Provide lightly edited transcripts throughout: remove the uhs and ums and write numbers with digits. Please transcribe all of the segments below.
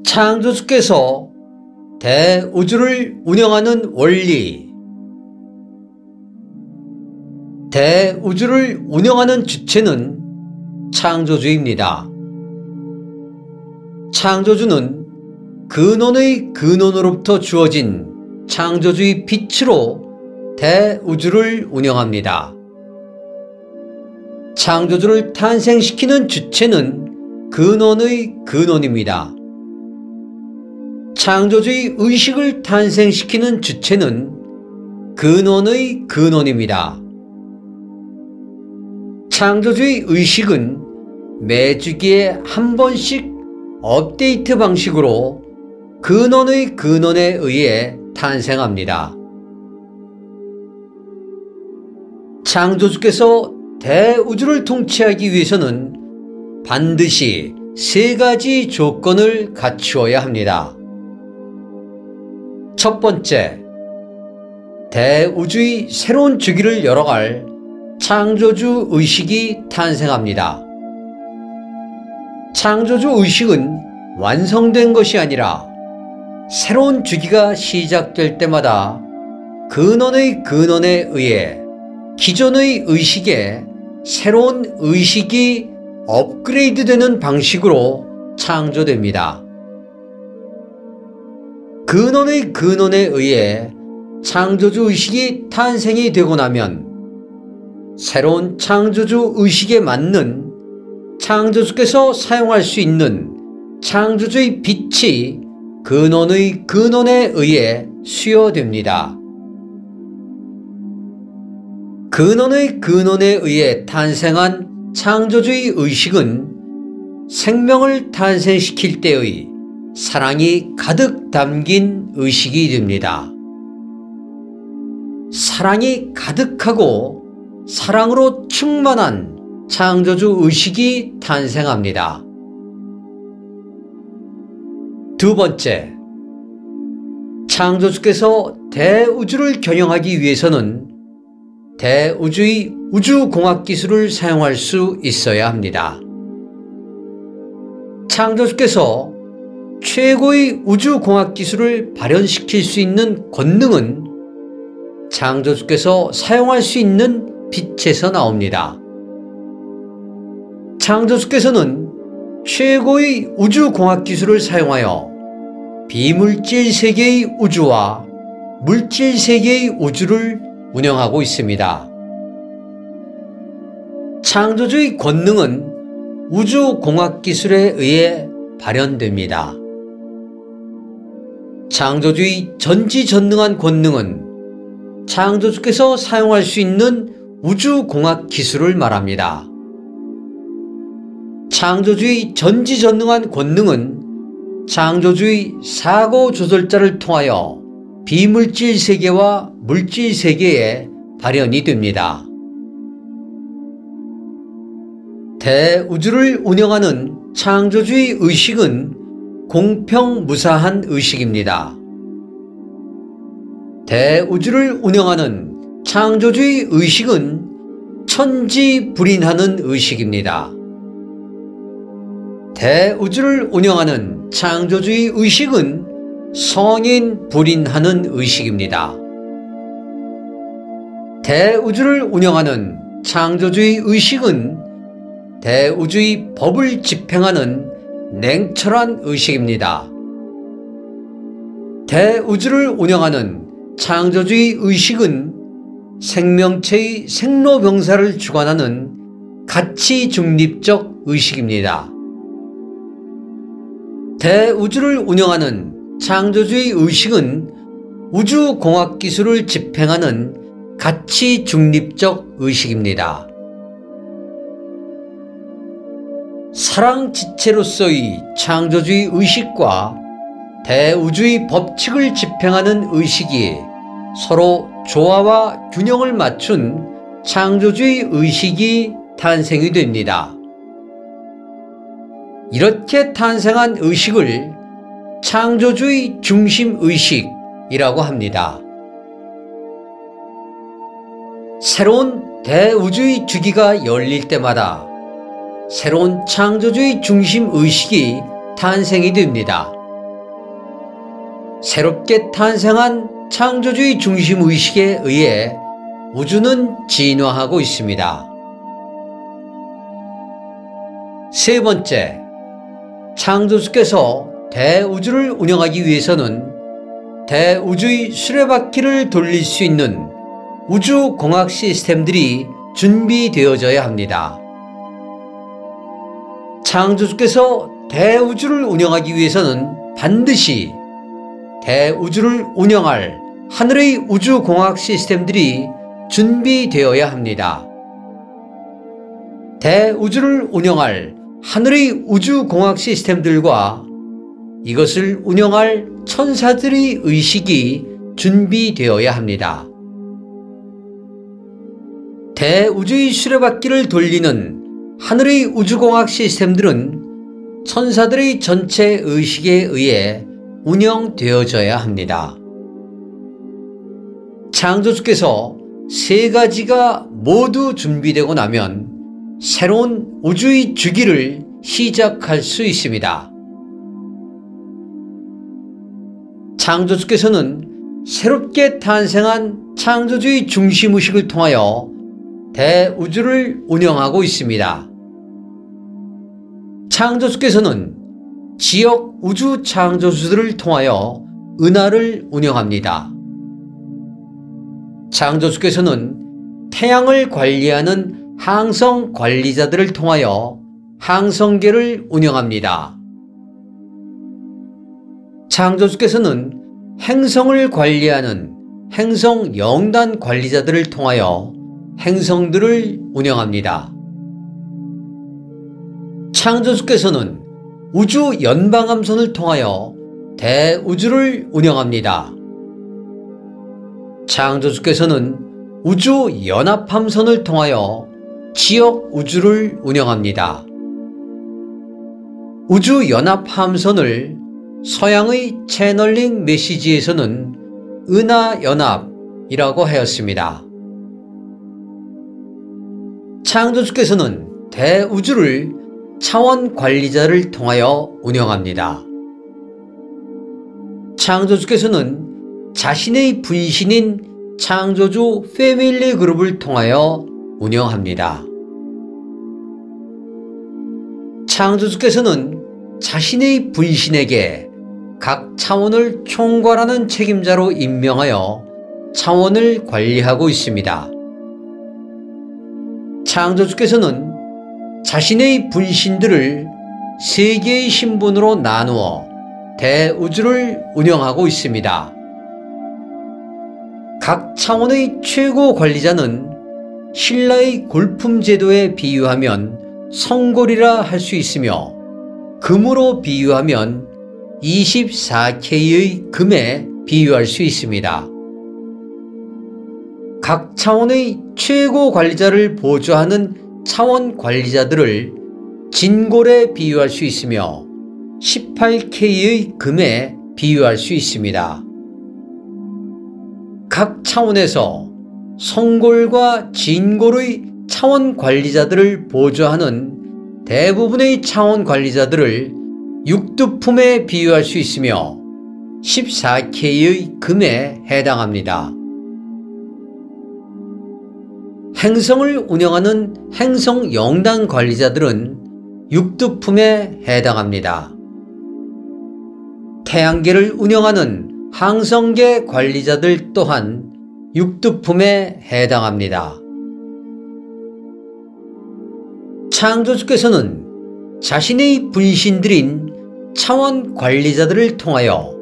창조주께서 대우주를 운영하는 원리. 대우주를 운영하는 주체는 창조주입니다. 창조주는 근원의 근원으로부터 주어진 창조주의 빛으로 대우주를 운영합니다. 창조주를 탄생시키는 주체는 근원의 근원입니다. 창조주의 의식을 탄생시키는 주체는 근원의 근원입니다. 창조주의 의식은 매주기에 한 번씩 업데이트 방식으로 근원의 근원에 의해 탄생합니다. 창조주께서 대우주를 통치하기 위해서는 반드시 세 가지 조건을 갖추어야 합니다. 첫 번째, 대우주의 새로운 주기를 열어갈 창조주 의식이 탄생합니다. 창조주 의식은 완성된 것이 아니라 새로운 주기가 시작될 때마다 근원의 근원에 의해 기존의 의식에 새로운 의식이 업그레이드되는 방식으로 창조됩니다. 근원의 근원에 의해 창조주 의식이 탄생이 되고 나면 새로운 창조주 의식에 맞는 창조주께서 사용할 수 있는 창조주의 빛이 근원의 근원에 의해 수여됩니다. 근원의 근원에 의해 탄생한 창조주의 의식은 생명을 탄생시킬 때의 사랑이 가득 담긴 의식이 됩니다. 사랑이 가득하고 사랑으로 충만한 창조주 의식이 탄생합니다. 두 번째, 창조주께서 대우주를 경영하기 위해서는 대우주의 우주공학 기술을 사용할 수 있어야 합니다. 창조주께서 최고의 우주공학 기술을 발현시킬 수 있는 권능은 창조주께서 사용할 수 있는 빛에서 나옵니다. 창조주께서는 최고의 우주공학 기술을 사용하여 비물질 세계의 우주와 물질 세계의 우주를 운영하고 있습니다. 창조주의 권능은 우주공학 기술에 의해 발현됩니다. 창조주의 전지전능한 권능은 창조주께서 사용할 수 있는 우주공학 기술을 말합니다. 창조주의 전지전능한 권능은 창조주의 사고조절자를 통하여 비물질 세계와 물질 세계에 발현이 됩니다. 대우주를 운영하는 창조주의 의식은 공평무사한 의식입니다. 대우주를 운영하는 창조주의 의식은 천지불인하는 의식입니다. 대우주를 운영하는 창조주의 의식은 성인불인하는 의식입니다. 대우주를 운영하는 창조주의 의식은 대우주의 법을 집행하는 냉철한 의식입니다. 대우주를 운영하는 창조주의 의식은 생명체의 생로병사를 주관하는 가치중립적 의식입니다. 대우주를 운영하는 창조주의 의식은 우주공학 기술을 집행하는 가치중립적 의식입니다. 사랑지체로서의 창조주의 의식과 대우주의 법칙을 집행하는 의식이 서로 조화와 균형을 맞춘 창조주의 의식이 탄생이 됩니다. 이렇게 탄생한 의식을 창조주의 중심의식이라고 합니다. 새로운 대우주의 주기가 열릴 때마다 새로운 창조주의 중심의식이 탄생이 됩니다. 새롭게 탄생한 창조주의 중심의식에 의해 우주는 진화하고 있습니다. 세 번째, 창조주께서 대우주를 운영하기 위해서는 대우주의 수레바퀴를 돌릴 수 있는 우주공학 시스템들이 준비되어져야 합니다. 창조주께서 대우주를 운영하기 위해서는 반드시 대우주를 운영할 하늘의 우주공학 시스템들이 준비되어야 합니다. 대우주를 운영할 하늘의 우주공학 시스템들과 이것을 운영할 천사들의 의식이 준비되어야 합니다. 대우주의 수레바퀴를 돌리는 하늘의 우주공학 시스템들은 천사들의 전체 의식에 의해 운영되어져야 합니다. 창조주께서 세 가지가 모두 준비되고 나면 새로운 우주의 주기를 시작할 수 있습니다. 창조주께서는 새롭게 탄생한 창조주의 중심의식을 통하여 대우주를 운영하고 있습니다. 창조주께서는 지역 우주 창조주들을 통하여 은하를 운영합니다. 창조주께서는 태양을 관리하는 항성 관리자들을 통하여 항성계를 운영합니다. 창조주께서는 행성을 관리하는 행성 영단 관리자들을 통하여 행성들을 운영합니다. 창조주께서는 우주 연방함선을 통하여 대우주를 운영합니다. 창조주께서는 우주 연합함선을 통하여 지역 우주를 운영합니다. 우주 연합함선을 서양의 채널링 메시지에서는 은하연합이라고 하였습니다. 창조주께서는 대우주를 차원 관리자를 통하여 운영합니다. 창조주께서는 자신의 분신인 창조주 패밀리 그룹을 통하여 운영합니다. 창조주께서는 자신의 분신에게 각 차원을 총괄하는 책임자로 임명하여 차원을 관리하고 있습니다. 창조주께서는 자신의 분신들을 세 개의 신분으로 나누어 대우주를 운영하고 있습니다. 각 차원의 최고 관리자는 신라의 골품 제도에 비유하면 성골이라 할 수 있으며 금으로 비유하면 24K의 금에 비유할 수 있습니다. 각 차원의 최고 관리자를 보조하는 차원 관리자들을 진골에 비유할 수 있으며 18K의 금에 비유할 수 있습니다. 각 차원에서 성골과 진골의 차원 관리자들을 보조하는 대부분의 차원 관리자들을 육두품에 비유할 수 있으며 14K의 금에 해당합니다. 행성을 운영하는 행성 영단 관리자들은 육두품에 해당합니다. 태양계를 운영하는 항성계 관리자들 또한 육두품에 해당합니다. 창조주께서는 자신의 분신들인 차원 관리자들을 통하여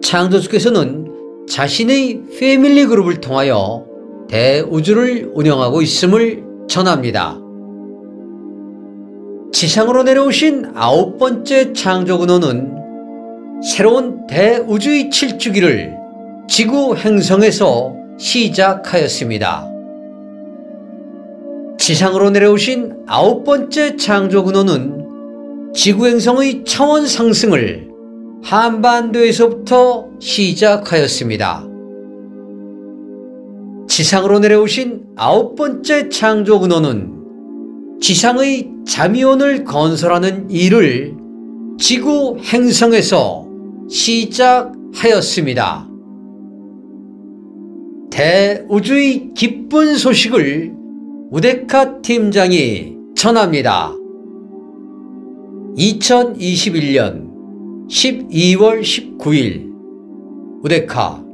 창조주께서는 자신의 패밀리 그룹을 통하여 대우주를 운영하고 있음을 전합니다. 지상으로 내려오신 9번째 창조근원은 새로운 대우주의 7주기를 지구 행성에서 시작하였습니다. 지상으로 내려오신 9번째 창조근원은 지구행성의 차원 상승을 한반도에서부터 시작하였습니다. 지상으로 내려오신 9번째 창조근원은 지상의 잠이온을 건설하는 일을 지구 행성에서 시작하였습니다. 하였습니다. 대우주의 기쁜 소식을 우데카 팀장이 전합니다. 2021년 12월 19일 우데카